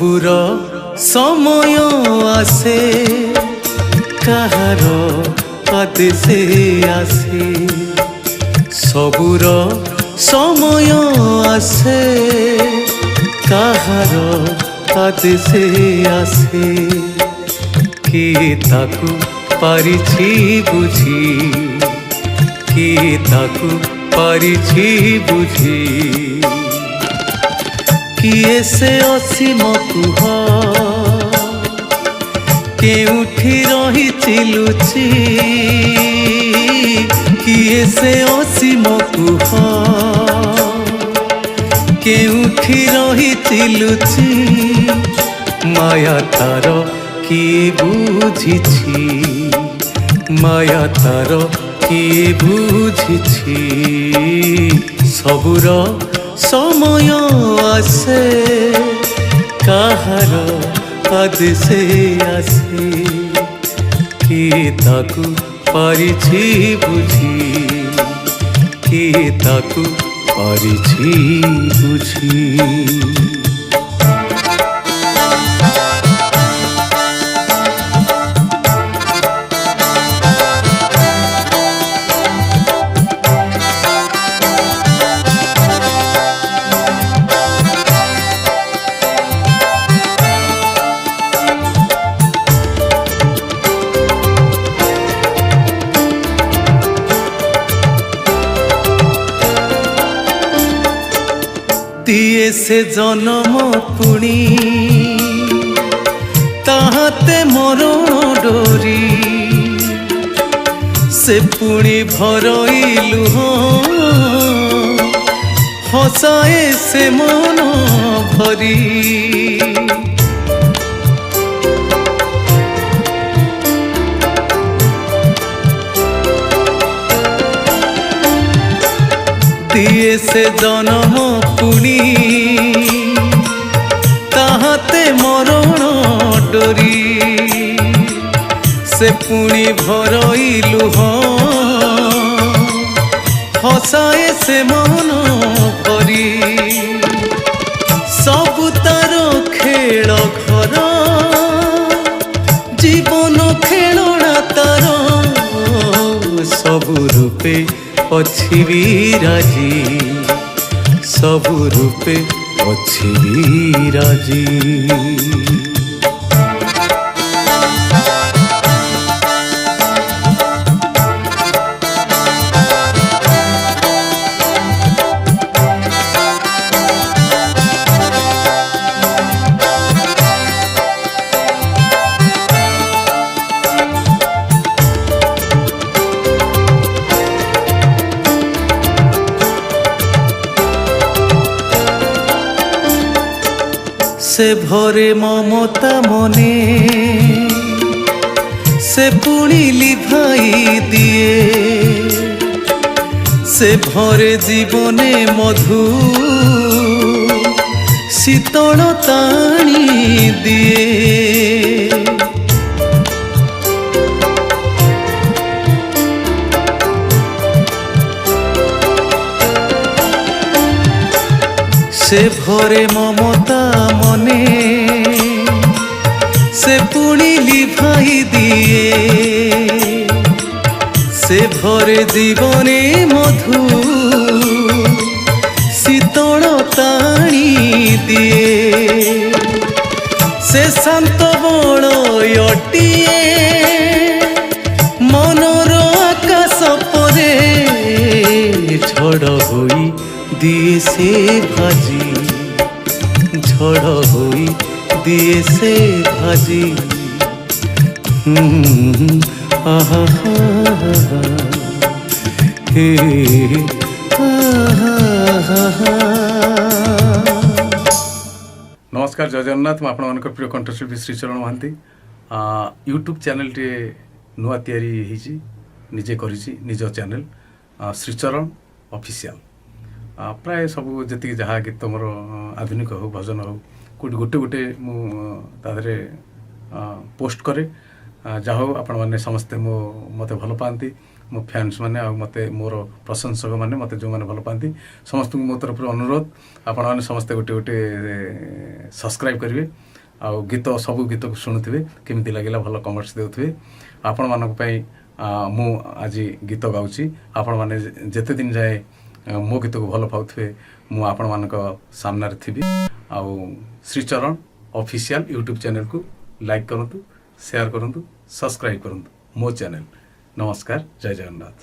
सबुर समय आसे कहार आदेशे आसे सबुर समय आसे कहार आदेशे आसे किए ताकू पारिछि बुझी किए ताकू पारिछि बुझी किए से असीम कुह केउठी रही लुचि किए से असीम कुह केउठी रही लुचि माया तार किए बुझिछि माया तार किए बुझिछि सबुर समय आसे कहार आदेशे आसे किए ताकू पारिछि बुझी किए ताकू पारिछि बुझी। दिए से जन्म पुणी ताहाते मरण डोरी से पुणी भरइलु हसाए से मन भरी दिए से जन्म पुणी ताहाते मरण डोरी से पुणी भरइलु हसाए से मन भरी सबु तार खेल घर जीवन खेलना तार सबु रूपे अछि विराजी सबु रूपे अछि विराजी। से भरे ममता मने से पुणी लिभाई दिए से भरे जीवने मधु शीतल ताणी दिए से भरे ममता मने से पुणी लिभाई दिए से भरे जीवने मधु शीतल ताणी दिए से शांत बलयटिए मनर आकाश परे झड़ होई दिए से भाजी झड़ होई दिए से भाजी आहा हे नमस्कार जय जगन्नाथ मु आपण मानकर प्रिय कंठशिल्पी श्रीचरण महांती यूट्यूब चैनल टे नुआ तैयारी होईची निजे करिची निज चैनल श्रीचरण ऑफिशियल प्राय सब जी जहाँ गीत मोर आधुनिक हो भजन हो कौटी गोटे गोटे मुझे पोस्ट करे जहाँ हो आपण मैंने समस्ते मत भल पाती मो फैंस मैंने मत मोर प्रशंसक मैंने मत जो मैंने भल पाती समस्त मो तरफ अनुरोध आपण मैंने समस्ते गोटे गोटे सब्सक्राइब करेंगे ଆଉ ଗୀତ ସବୁ ଗୀତକୁ ଶୁଣୁଥିବେ, କେମିତି ଲାଗିଲା ଭଲ କମେଣ୍ଟସ୍ ଦେଉଥିବେ। ଆପଣମାନଙ୍କ ପାଇଁ ମୁଁ ଆଜି ଗୀତ ଗାଉଛି। ଆପଣମାନେ ଯେତେ ଦିନ ଯାଏ ମୋ ଗୀତକୁ ଭଲ ପାଉଥିବେ ମୁଁ ଆପଣମାନଙ୍କ ସାମ୍ନାରେ ଥିବି। ଆଉ ଶ୍ରୀଚରଣ ଅଫିସିଆଲ୍ ୟୁଟ୍ୟୁବ୍ ଚ୍ୟାନେଲକୁ ଲାଇକ୍ କରନ୍ତୁ, ସେୟାର କରନ୍ତୁ, ସବସ୍କ୍ରାଇବ୍ କରନ୍ତୁ ମୋ ଚ୍ୟାନେଲ। ନମସ୍କାର, ଜୟ ଜଗନ୍ନାଥ।